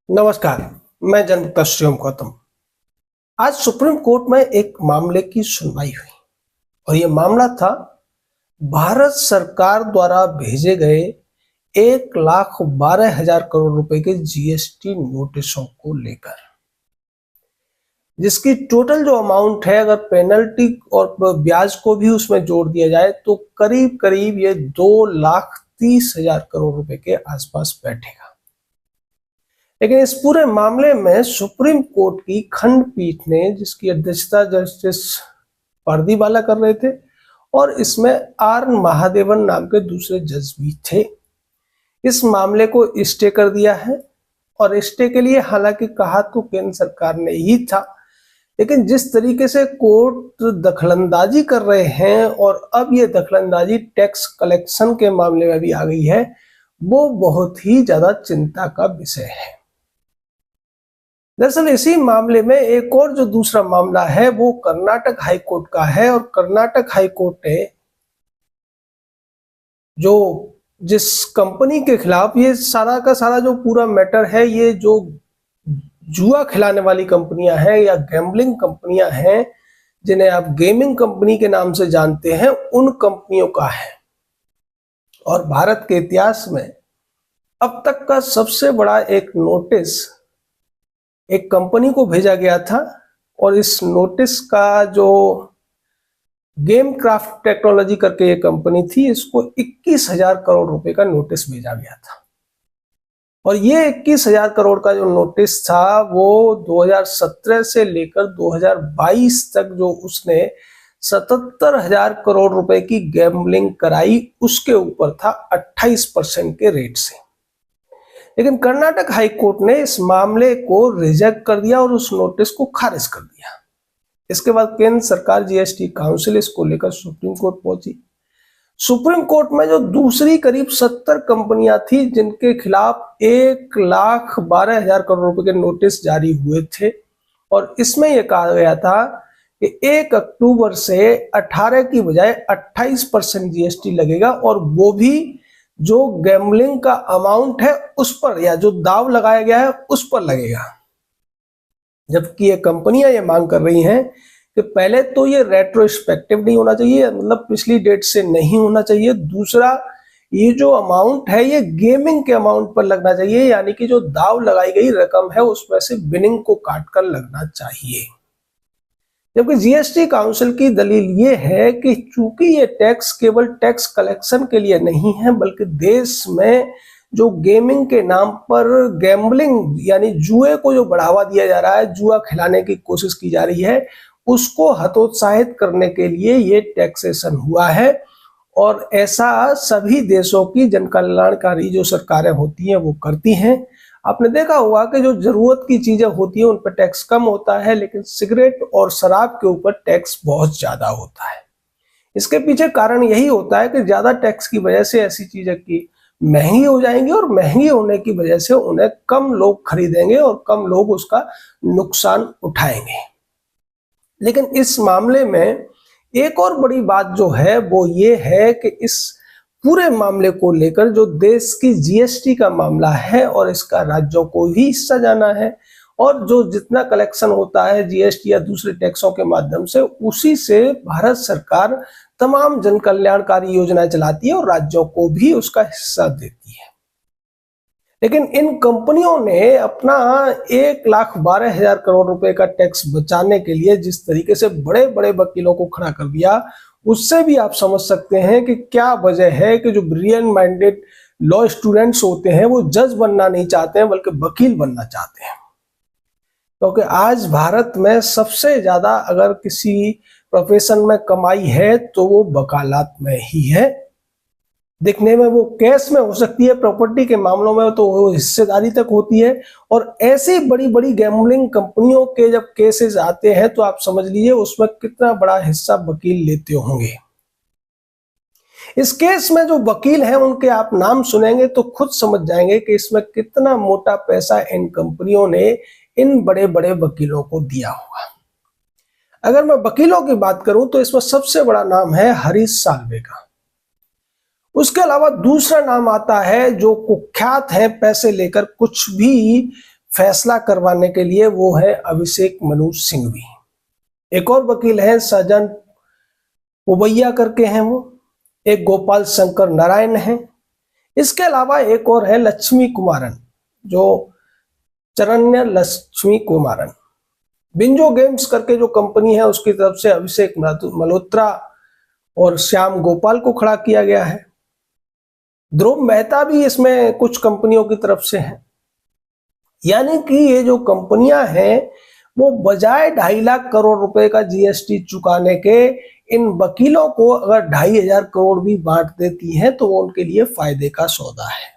नमस्कार। मैं जनता श्रीम गौतम। आज सुप्रीम कोर्ट में एक मामले की सुनवाई हुई और ये मामला था भारत सरकार द्वारा भेजे गए 1,12,000 करोड़ रुपए के जीएसटी नोटिसों को लेकर, जिसकी टोटल जो अमाउंट है, अगर पेनल्टी और ब्याज को भी उसमें जोड़ दिया जाए तो करीब करीब ये 2,30,000 करोड़ रुपए के आसपास बैठेगा। लेकिन इस पूरे मामले में सुप्रीम कोर्ट की खंडपीठ ने, जिसकी अध्यक्षता जस्टिस पारदीवाला कर रहे थे, और इसमें आर महादेवन नाम के दूसरे जज भी थे, इस मामले को स्टे कर दिया है। और स्टे के लिए हालांकि कहा तो केंद्र सरकार ने ही था, लेकिन जिस तरीके से कोर्ट दखलंदाजी कर रहे हैं और अब ये दखलंदाजी टैक्स कलेक्शन के मामले में भी आ गई है, वो बहुत ही ज्यादा चिंता का विषय है। दरअसल इसी मामले में एक और जो दूसरा मामला है वो कर्नाटक हाई कोर्ट का है, और कर्नाटक हाई कोर्ट ने जो जिस कंपनी के खिलाफ ये सारा का सारा जो पूरा मैटर है, ये जो जुआ खिलाने वाली कंपनियां हैं या गैम्बलिंग कंपनियां हैं, जिन्हें आप गेमिंग कंपनी के नाम से जानते हैं, उन कंपनियों का है। और भारत के इतिहास में अब तक का सबसे बड़ा एक नोटिस एक कंपनी को भेजा गया था, और इस नोटिस का जो गेम क्राफ्ट टेक्नोलॉजी करके ये कंपनी थी, इसको 21,000 करोड़ रुपए का नोटिस भेजा गया था। और ये 21,000 करोड़ का जो नोटिस था वो 2017 से लेकर 2022 तक जो उसने 77,000 करोड़ रुपए की गैम्बलिंग कराई, उसके ऊपर था 28% के रेट से। लेकिन कर्नाटक हाई कोर्ट ने इस मामले को रिजेक्ट कर दिया और उस नोटिस को खारिज कर दिया। इसके बाद केंद्र सरकार जीएसटी काउंसिल इसको लेकर सुप्रीम कोर्ट पहुंची। सुप्रीम कोर्ट में जो दूसरी करीब 70 कंपनियां थी जिनके खिलाफ 1,12,000 करोड़ रुपए के नोटिस जारी हुए थे, और इसमें यह कहा गया था कि 1 अक्टूबर से 18 की बजाय 28% जीएसटी लगेगा, और वो भी जो गैम्बलिंग का अमाउंट है उस पर, या जो दाव लगाया गया है उस पर लगेगा। जबकि ये कंपनियां ये मांग कर रही हैं कि पहले तो ये रेट्रोस्पेक्टिव नहीं होना चाहिए, मतलब पिछली डेट से नहीं होना चाहिए। दूसरा, ये जो अमाउंट है ये गेमिंग के अमाउंट पर लगना चाहिए, यानी कि जो दाव लगाई गई रकम है उसमें से विनिंग को काटकर लगना चाहिए। जबकि जीएसटी काउंसिल की दलील ये है कि चूंकि ये टैक्स केवल टैक्स कलेक्शन के लिए नहीं है, बल्कि देश में जो गेमिंग के नाम पर गैम्बलिंग यानी जुए को जो बढ़ावा दिया जा रहा है, जुआ खिलाने की कोशिश की जा रही है, उसको हतोत्साहित करने के लिए ये टैक्सेशन हुआ है। और ऐसा सभी देशों की जनकल्याणकारी जो सरकारें होती हैं वो करती हैं। आपने देखा होगा कि जो जरूरत की चीजें होती हैं उन पर टैक्स कम होता है, लेकिन सिगरेट और शराब के ऊपर टैक्स बहुत ज्यादा होता है। इसके पीछे कारण यही होता है कि ज्यादा टैक्स की वजह से ऐसी चीजें की महंगी हो जाएंगी, और महंगी होने की वजह से उन्हें कम लोग खरीदेंगे और कम लोग उसका नुकसान उठाएंगे। लेकिन इस मामले में एक और बड़ी बात जो है वो ये है कि इस पूरे मामले को लेकर जो देश की जीएसटी का मामला है, और इसका राज्यों को ही हिस्सा जाना है, और जो जितना कलेक्शन होता है जीएसटी या दूसरे टैक्सों के माध्यम से, उसी से भारत सरकार तमाम जन कल्याणकारी योजनाएं चलाती है और राज्यों को भी उसका हिस्सा देती है। लेकिन इन कंपनियों ने अपना 1,12,000 करोड़ रुपए का टैक्स बचाने के लिए जिस तरीके से बड़े बड़े वकीलों को खड़ा कर दिया, उससे भी आप समझ सकते हैं कि क्या वजह है कि जो ब्रिलियंट माइंडेड लॉ स्टूडेंट्स होते हैं वो जज बनना नहीं चाहते हैं, बल्कि वकील बनना चाहते हैं। क्योंकि आज भारत में सबसे ज्यादा अगर किसी प्रोफेशन में कमाई है तो वो वकालत में ही है। दिखने में वो केस में हो सकती है, प्रॉपर्टी के मामलों में तो वो हिस्सेदारी तक होती है, और ऐसी बड़ी बड़ी गैम्बलिंग कंपनियों के जब केसेस आते हैं तो आप समझ लीजिए उसमें कितना बड़ा हिस्सा वकील लेते होंगे। इस केस में जो वकील हैं उनके आप नाम सुनेंगे तो खुद समझ जाएंगे कि इसमें कितना मोटा पैसा इन कंपनियों ने इन बड़े बड़े वकीलों को दिया होगा। अगर मैं वकीलों की बात करूं तो इसमें सबसे बड़ा नाम है हरीश साल्वे का। उसके अलावा दूसरा नाम आता है जो कुख्यात है पैसे लेकर कुछ भी फैसला करवाने के लिए, वो है अभिषेक मनु सिंघवी। एक और वकील हैं सहजन पोवैया करके हैं वो, एक गोपाल शंकर नारायण हैं। इसके अलावा एक और है लक्ष्मी कुमारन, जो चरण्य लक्ष्मी कुमारन। बिंजो गेम्स करके जो कंपनी है उसकी तरफ से अभिषेक मल्होत्रा और श्याम गोपाल को खड़ा किया गया है। ध्रुव मेहता भी इसमें कुछ कंपनियों की तरफ से हैं। यानी कि ये जो कंपनियां हैं वो बजाय 2.5 लाख करोड़ रुपए का जीएसटी चुकाने के इन वकीलों को अगर 2,500 करोड़ भी बांट देती हैं तो वो उनके लिए फायदे का सौदा है।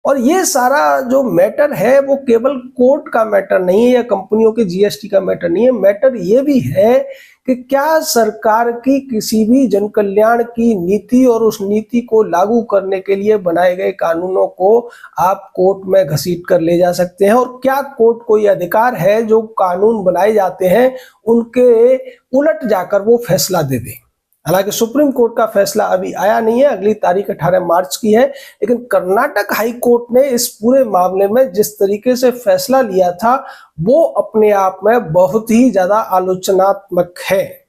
और ये सारा जो मैटर है वो केवल कोर्ट का मैटर नहीं है या कंपनियों के जीएसटी का मैटर नहीं है। मैटर ये भी है कि क्या सरकार की किसी भी जन कल्याण की नीति और उस नीति को लागू करने के लिए बनाए गए कानूनों को आप कोर्ट में घसीट कर ले जा सकते हैं, और क्या कोर्ट को यह अधिकार है जो कानून बनाए जाते हैं उनके उलट जाकर वो फैसला दे दे। हालांकि सुप्रीम कोर्ट का फैसला अभी आया नहीं है, अगली तारीख 18 मार्च की है, लेकिन कर्नाटक हाई कोर्ट ने इस पूरे मामले में जिस तरीके से फैसला लिया था वो अपने आप में बहुत ही ज्यादा आलोचनात्मक है।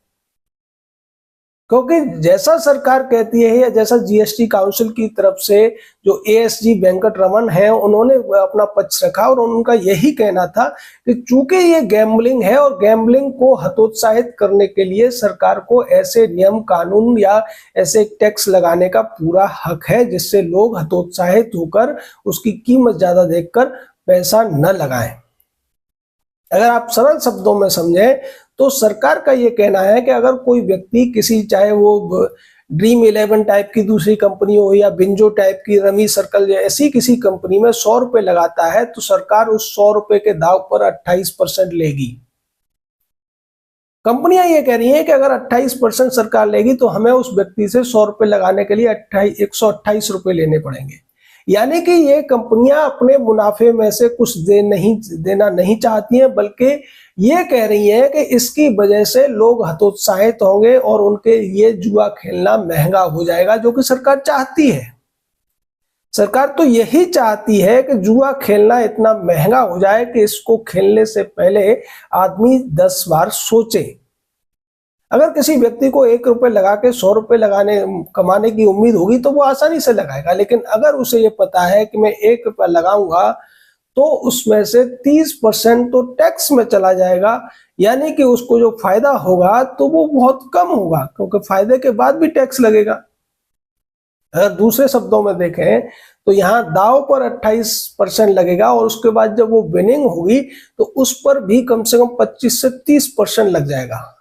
क्योंकि जैसा सरकार कहती है या जैसा जीएसटी काउंसिल की तरफ से जो एएसजी वेंकट रमन है उन्होंने अपना पक्ष रखा और उनका यही कहना था कि चूंकि ये गैम्बलिंग है और गैम्बलिंग को हतोत्साहित करने के लिए सरकार को ऐसे नियम कानून या ऐसे टैक्स लगाने का पूरा हक है जिससे लोग हतोत्साहित होकर उसकी कीमत ज्यादा देखकर पैसा न लगाएं। अगर आप सरल शब्दों में समझें तो सरकार का ये कहना है कि अगर कोई व्यक्ति किसी, चाहे वो ड्रीम 11 टाइप की दूसरी कंपनी हो या बिंजो टाइप की, रमी सर्कल या ऐसी किसी कंपनी में 100 रुपए लगाता है तो सरकार उस 100 रुपए के दाव पर 28% लेगी। कंपनियां ये कह रही हैं कि अगर 28% सरकार लेगी तो हमें उस व्यक्ति से 100 रुपए लगाने के लिए 128 रुपए लेने पड़ेंगे। यानी कि ये कंपनियां अपने मुनाफे में से कुछ देना नहीं चाहती हैं, बल्कि ये कह रही हैं कि इसकी वजह से लोग हतोत्साहित होंगे और उनके लिए जुआ खेलना महंगा हो जाएगा, जो कि सरकार चाहती है। सरकार तो यही चाहती है कि जुआ खेलना इतना महंगा हो जाए कि इसको खेलने से पहले आदमी 10 बार सोचे। अगर किसी व्यक्ति को 1 रुपए लगा के 100 रुपए कमाने की उम्मीद होगी तो वो आसानी से लगाएगा, लेकिन अगर उसे ये पता है कि मैं 1 रुपया लगाऊंगा तो उसमें से 30% तो टैक्स में चला जाएगा, यानी कि उसको जो फायदा होगा तो वो बहुत कम होगा, क्योंकि फायदे के बाद भी टैक्स लगेगा। अगर दूसरे शब्दों में देखें तो यहाँ दाव पर 28% लगेगा और उसके बाद जब वो विनिंग होगी तो उस पर भी कम से कम 25 से 30% लग जाएगा।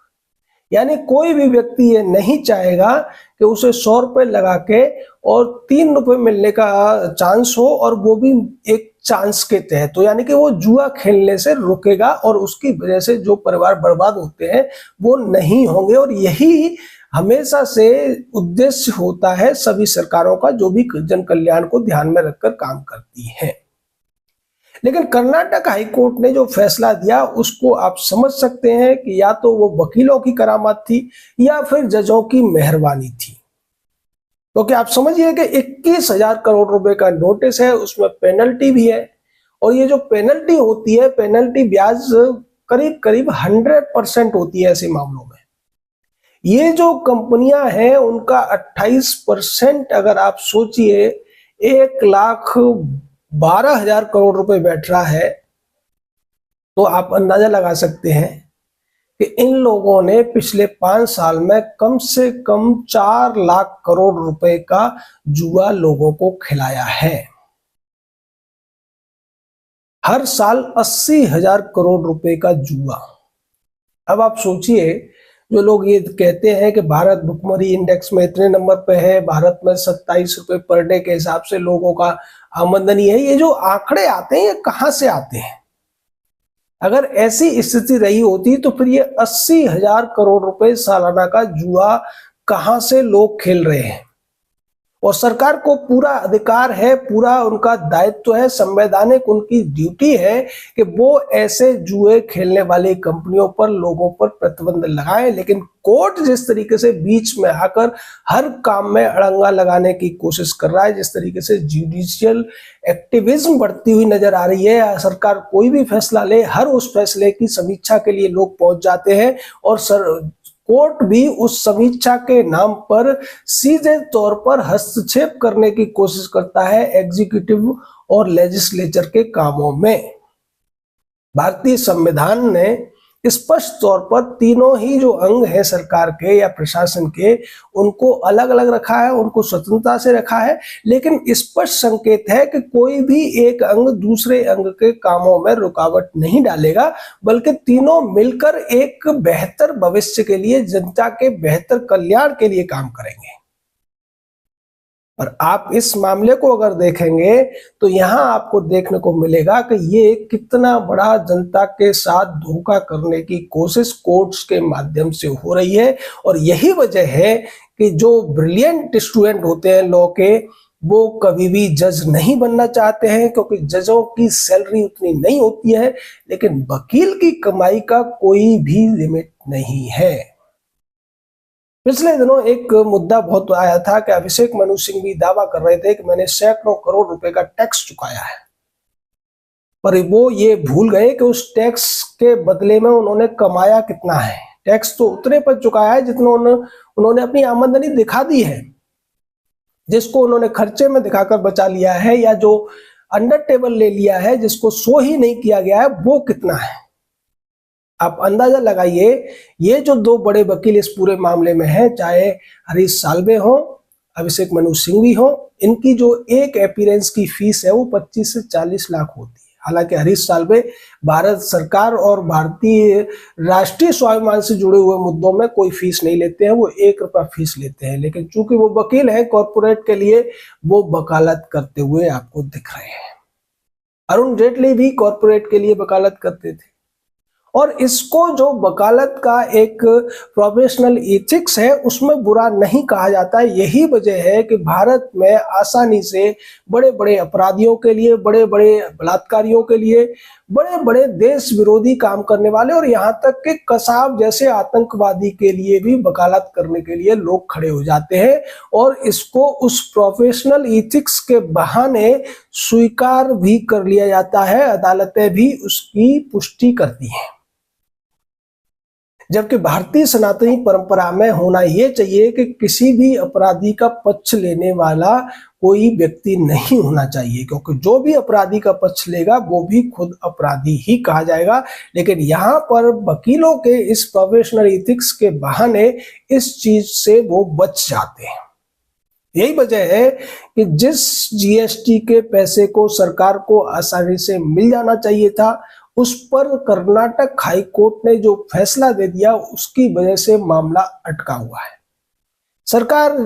यानी कोई भी व्यक्ति ये नहीं चाहेगा कि उसे 100 रुपए लगा के और 3 रुपए मिलने का चांस हो, और वो भी एक चांस के तहत। तो यानी कि वो जुआ खेलने से रुकेगा और उसकी वजह से जो परिवार बर्बाद होते हैं वो नहीं होंगे। और यही हमेशा से उद्देश्य होता है सभी सरकारों का, जो भी जन कल्याण को ध्यान में रखकर काम करती है। लेकिन कर्नाटक हाई कोर्ट ने जो फैसला दिया उसको आप समझ सकते हैं कि या तो वो वकीलों की करामात थी या फिर जजों की मेहरबानी थी। क्योंकि आप समझिए कि 21,000 करोड़ रुपए का नोटिस है, उसमें पेनल्टी भी है, और ये जो पेनल्टी होती है, पेनल्टी ब्याज करीब करीब 100% होती है ऐसे मामलों में। ये जो कंपनियां हैं उनका 28% अगर आप सोचिए 1,12,000 करोड़ रुपए बैठ रहा है, तो आप अंदाजा लगा सकते हैं कि इन लोगों ने पिछले 5 साल में कम से कम 4 लाख करोड़ रुपए का जुआ लोगों को खिलाया है। हर साल 80,000 करोड़ रुपए का जुआ। अब आप सोचिए, जो लोग ये कहते हैं कि भारत भुखमरी इंडेक्स में इतने नंबर पे है, भारत में 27 रुपए पर डे के हिसाब से लोगों का आमदनी है, ये जो आंकड़े आते हैं ये कहां से आते हैं? अगर ऐसी स्थिति रही होती तो फिर ये 80,000 करोड़ रुपए सालाना का जुआ कहां से लोग खेल रहे हैं? और सरकार को पूरा अधिकार है, पूरा उनका दायित्व है, संवैधानिक उनकी ड्यूटी है कि वो ऐसे जुए खेलने वाली कंपनियों पर, लोगों पर प्रतिबंध लगाए। लेकिन कोर्ट जिस तरीके से बीच में आकर हर काम में अड़ंगा लगाने की कोशिश कर रहा है, जिस तरीके से जुडिशियल एक्टिविज्म बढ़ती हुई नजर आ रही है, सरकार कोई भी फैसला ले, हर उस फैसले की समीक्षा के लिए लोग पहुंच जाते हैं और कोर्ट भी उस समीक्षा के नाम पर सीधे तौर पर हस्तक्षेप करने की कोशिश करता है एग्जीक्यूटिव और लेजिस्लेचर के कामों में। भारतीय संविधान ने स्पष्ट तौर पर तीनों ही जो अंग हैं सरकार के या प्रशासन के, उनको अलग अलग रखा है, उनको स्वतंत्रता से रखा है, लेकिन स्पष्ट संकेत है कि कोई भी एक अंग दूसरे अंग के कामों में रुकावट नहीं डालेगा, बल्कि तीनों मिलकर एक बेहतर भविष्य के लिए, जनता के बेहतर कल्याण के लिए काम करेंगे। और आप इस मामले को अगर देखेंगे तो यहां आपको देखने को मिलेगा कि ये कितना बड़ा जनता के साथ धोखा करने की कोशिश कोर्ट्स के माध्यम से हो रही है। और यही वजह है कि जो ब्रिलियंट स्टूडेंट होते हैं लॉ के, वो कभी भी जज नहीं बनना चाहते हैं, क्योंकि जजों की सैलरी उतनी नहीं होती है, लेकिन वकील की कमाई का कोई भी लिमिट नहीं है। पिछले दिनों एक मुद्दा बहुत आया था कि अभिषेक मनु सिंह भी दावा कर रहे थे कि मैंने सैकड़ों करोड़ रुपए का टैक्स चुकाया है, पर वो ये भूल गए कि उस टैक्स के बदले में उन्होंने कमाया कितना है। टैक्स तो उतने पर चुकाया है जितना उन्होंने अपनी आमदनी दिखा दी है, जिसको उन्होंने खर्चे में दिखाकर बचा लिया है, या जो अंडर टेबल ले लिया है, जिसको शो ही नहीं किया गया है, वो कितना है। आप अंदाजा लगाइए, ये जो दो बड़े वकील इस पूरे मामले में हैं, चाहे हरीश साल्वे हो, अभिषेक मनु सिंघवी हो, इनकी जो एक अपीयरेंस की फीस है वो 25 से 40 लाख होती है। हालांकि हरीश साल्वे भारत सरकार और भारतीय राष्ट्रीय स्वाभिमान से जुड़े हुए मुद्दों में कोई फीस नहीं लेते हैं, वो 1 रुपया फीस लेते हैं, लेकिन चूंकि वो वकील हैं कॉर्पोरेट के लिए, वो वकालत करते हुए आपको दिख रहे हैं। अरुण जेटली भी कॉर्पोरेट के लिए वकालत करते थे। और इसको जो वकालत का एक प्रोफेशनल एथिक्स है, उसमें बुरा नहीं कहा जाता। यही वजह है कि भारत में आसानी से बड़े बड़े अपराधियों के लिए, बड़े बड़े बलात्कारियों के लिए, बड़े बड़े देश विरोधी काम करने वाले और यहाँ तक कि कसाब जैसे आतंकवादी के लिए भी वकालत करने के लिए लोग खड़े हो जाते हैं। और इसको उस प्रोफेशनल एथिक्स के बहाने स्वीकार भी कर लिया जाता है, अदालतें भी उसकी पुष्टि करती हैं। जबकि भारतीय सनातनी परंपरा में होना यह चाहिए कि किसी भी अपराधी का पक्ष लेने वाला कोई व्यक्ति नहीं होना चाहिए, क्योंकि जो भी अपराधी का पक्ष लेगा वो भी खुद अपराधी ही कहा जाएगा। लेकिन यहाँ पर वकीलों के इस प्रोफेशनल एथिक्स के बहाने इस चीज से वो बच जाते हैं। यही वजह है कि जिस जीएसटी के पैसे को सरकार को आसानी से मिल जाना चाहिए था, उस पर कर्नाटक हाई कोर्ट ने जो फैसला दे दिया, उसकी वजह से मामला अटका हुआ है। सरकार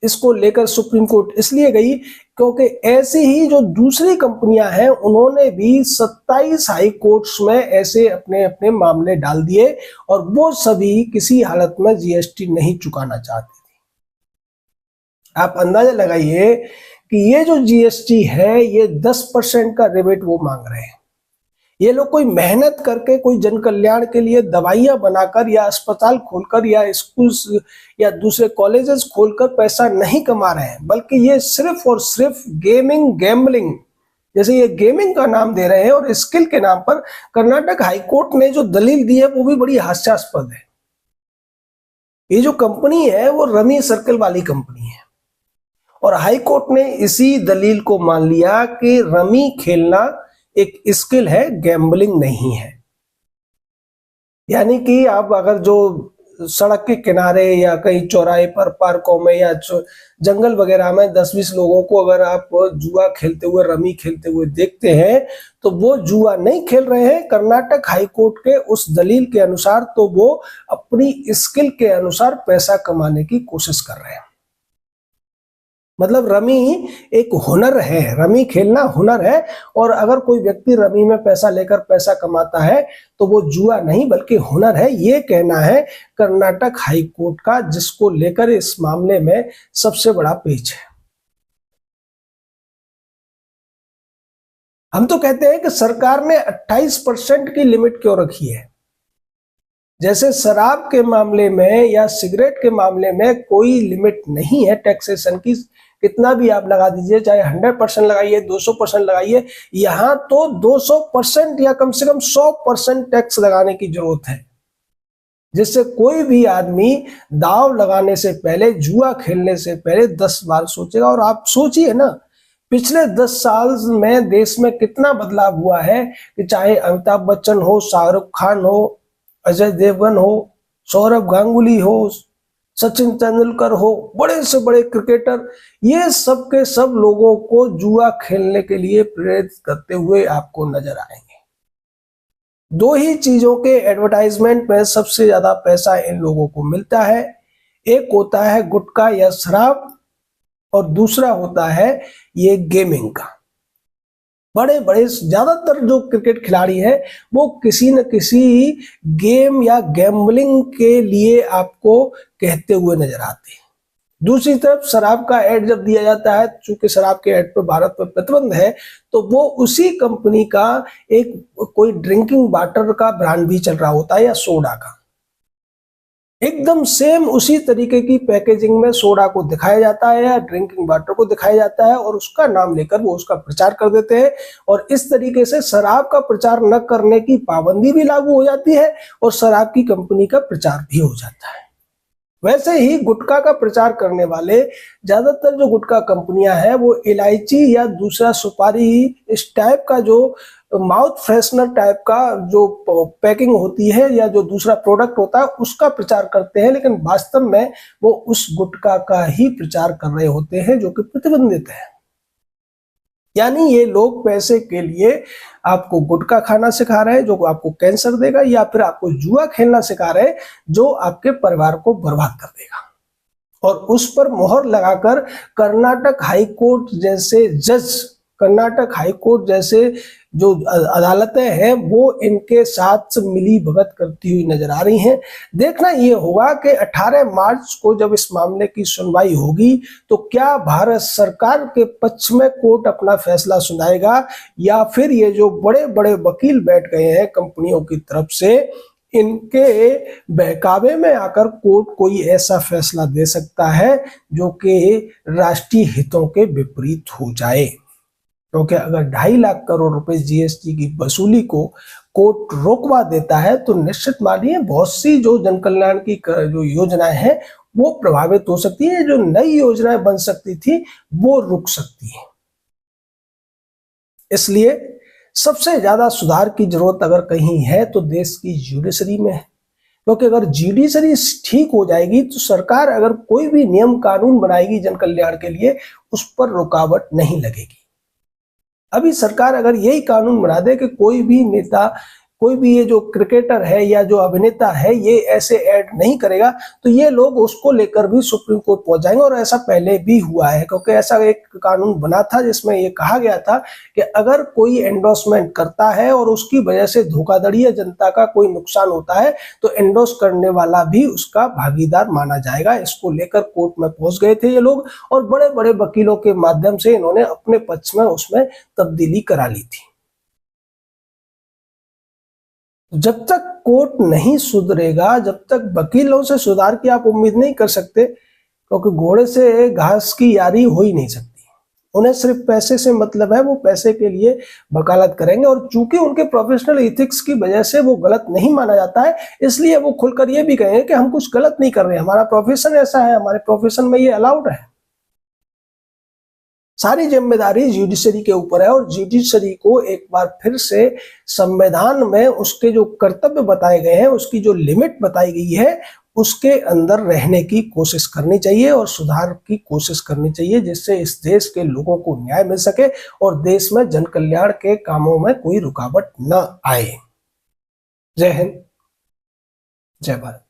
इसको लेकर सुप्रीम कोर्ट इसलिए गई क्योंकि ऐसी ही जो दूसरी कंपनियां हैं, उन्होंने भी 27 हाई कोर्ट्स में ऐसे अपने अपने मामले डाल दिए और वो सभी किसी हालत में जीएसटी नहीं चुकाना चाहते थे। आप अंदाजा लगाइए कि ये जो जीएसटी है, ये 10% का रिबेट वो मांग रहे हैं। ये लोग कोई मेहनत करके, कोई जन कल्याण के लिए दवाइयां बनाकर या अस्पताल खोलकर या स्कूल या दूसरे कॉलेजेस खोलकर पैसा नहीं कमा रहे हैं, बल्कि ये सिर्फ और सिर्फ गैम्बलिंग, जैसे ये गेमिंग का नाम दे रहे हैं और स्किल के नाम पर कर्नाटक हाईकोर्ट ने जो दलील दी है वो भी बड़ी हास्यास्पद है। ये जो कंपनी है वो रमी सर्कल वाली कंपनी है और हाईकोर्ट ने इसी दलील को मान लिया कि रमी खेलना एक स्किल है, गैम्बलिंग नहीं है। यानी कि आप अगर जो सड़क के किनारे या कहीं चौराहे पर, पार्कों में या जंगल वगैरह में 10-20 लोगों को अगर आप जुआ खेलते हुए, रमी खेलते हुए देखते हैं, तो वो जुआ नहीं खेल रहे हैं कर्नाटक हाईकोर्ट के उस दलील के अनुसार, तो वो अपनी स्किल के अनुसार पैसा कमाने की कोशिश कर रहे हैं। मतलब रमी एक हुनर है, रमी खेलना हुनर है। और अगर कोई व्यक्ति रमी में पैसा लेकर पैसा कमाता है तो वो जुआ नहीं बल्कि हुनर है, ये कहना है कर्नाटक हाई कोर्ट का, जिसको लेकर इस मामले में सबसे बड़ा पेच है। हम तो कहते हैं कि सरकार ने 28% की लिमिट क्यों रखी है। जैसे शराब के मामले में या सिगरेट के मामले में कोई लिमिट नहीं है टैक्सेशन की, कितना भी आप लगा दीजिए, चाहे 100% लगाइए, 200% लगाइए, यहां तो 200% या कम से कम 100% टैक्स लगाने की जरूरत है, जिससे कोई भी आदमी दाव लगाने से पहले, जुआ खेलने से पहले 10 बार सोचेगा। और आप सोचिए ना, पिछले 10 साल में देश में कितना बदलाव हुआ है कि चाहे अमिताभ बच्चन हो, शाहरुख खान हो, अजय देवगन हो, सौरभ गांगुली हो, सचिन तेंदुलकर हो, बड़े से बड़े क्रिकेटर, ये सब के सब लोगों को जुआ खेलने के लिए प्रेरित करते हुए आपको नजर आएंगे। दो ही चीजों के एडवर्टाइजमेंट में सबसे ज्यादा पैसा इन लोगों को मिलता है, एक होता है गुटखा या शराब और दूसरा होता है ये गेमिंग का। बड़े बड़े ज्यादातर जो क्रिकेट खिलाड़ी हैं वो किसी न किसी गेम या गैम्बलिंग के लिए आपको कहते हुए नजर आते हैं। दूसरी तरफ शराब का ऐड जब दिया जाता है, चूंकि शराब के ऐड पर भारत में प्रतिबंध है, तो वो उसी कंपनी का एक कोई ड्रिंकिंग वाटर का ब्रांड भी चल रहा होता है या सोडा का, एकदम सेम उसी तरीके की पैकेजिंग में सोडा को दिखाया जाता है या ड्रिंकिंग वाटर को दिखाया जाता है और उसका नाम लेकर वो उसका प्रचार कर देते हैं। और इस तरीके से शराब का प्रचार न करने की पाबंदी भी लागू हो जाती है और शराब की कंपनी का प्रचार भी हो जाता है। वैसे ही गुटखा का प्रचार करने वाले ज्यादातर जो गुटखा कंपनियां हैं वो इलायची या दूसरा सुपारी, इस टाइप का जो माउथ फ्रेशनर टाइप का जो पैकिंग होती है या जो दूसरा प्रोडक्ट होता है उसका प्रचार करते हैं, लेकिन वास्तव में वो उस गुटखा का ही प्रचार कर रहे होते हैं जो कि प्रतिबंधित है। यानी ये लोग पैसे के लिए आपको गुटखा खाना सिखा रहे हैं जो आपको कैंसर देगा, या फिर आपको जुआ खेलना सिखा रहे हैं जो आपके परिवार को बर्बाद कर देगा। और उस पर मोहर लगाकर कर्नाटक हाई कोर्ट जैसे जज, कर्नाटक हाई कोर्ट जैसे जो अदालतें हैं वो इनके साथ मिली भगत करती हुई नजर आ रही हैं। देखना ये होगा कि 18 मार्च को जब इस मामले की सुनवाई होगी तो क्या भारत सरकार के पक्ष में कोर्ट अपना फैसला सुनाएगा, या फिर ये जो बड़े बड़े वकील बैठ गए हैं कंपनियों की तरफ से, इनके बहकावे में आकर कोर्ट कोई ऐसा फैसला दे सकता है जो कि राष्ट्रीय हितों के विपरीत हो जाए। क्योंकि अगर 2.5 लाख करोड़ रुपए जीएसटी की वसूली को कोर्ट रोकवा देता है तो निश्चित मानिए बहुत सी जो जन कल्याण की जो योजनाएं हैं वो प्रभावित हो सकती है, जो नई योजनाएं बन सकती थी वो रुक सकती है। इसलिए सबसे ज्यादा सुधार की जरूरत अगर कहीं है तो देश की जुडिशरी में है, क्योंकि अगर जुडिशरी ठीक हो जाएगी तो सरकार अगर कोई भी नियम कानून बनाएगी जन कल्याण के लिए उस पर रुकावट नहीं लगेगी। अभी सरकार अगर यही कानून बना दे कि कोई भी नेता, कोई भी ये जो क्रिकेटर है या जो अभिनेता है ये ऐसे ऐड नहीं करेगा, तो ये लोग उसको लेकर भी सुप्रीम कोर्ट पहुंच जाएंगे। और ऐसा पहले भी हुआ है, क्योंकि ऐसा एक कानून बना था जिसमें ये कहा गया था कि अगर कोई एंडोर्समेंट करता है और उसकी वजह से धोखाधड़ी या जनता का कोई नुकसान होता है तो एंडोर्स करने वाला भी उसका भागीदार माना जाएगा। इसको लेकर कोर्ट में पहुंच गए थे ये लोग और बड़े बड़े वकीलों के माध्यम से इन्होंने अपने पक्ष में उसमें तब्दीली करा ली थी। जब तक कोर्ट नहीं सुधरेगा, जब तक वकीलों से सुधार की आप उम्मीद नहीं कर सकते, क्योंकि घोड़े से घास की यारी हो ही नहीं सकती। उन्हें सिर्फ पैसे से मतलब है, वो पैसे के लिए वकालत करेंगे। और चूंकि उनके प्रोफेशनल एथिक्स की वजह से वो गलत नहीं माना जाता है, इसलिए वो खुलकर ये भी कहेंगे कि हम कुछ गलत नहीं कर रहे, हमारा प्रोफेशन ऐसा है, हमारे प्रोफेशन में ये अलाउड है। सारी जिम्मेदारी जुडिशरी के ऊपर है और जुडिशरी को एक बार फिर से संविधान में उसके जो कर्तव्य बताए गए हैं, उसकी जो लिमिट बताई गई है, उसके अंदर रहने की कोशिश करनी चाहिए और सुधार की कोशिश करनी चाहिए, जिससे इस देश के लोगों को न्याय मिल सके और देश में जन कल्याण के कामों में कोई रुकावट न आए। जय हिंद, जय भारत।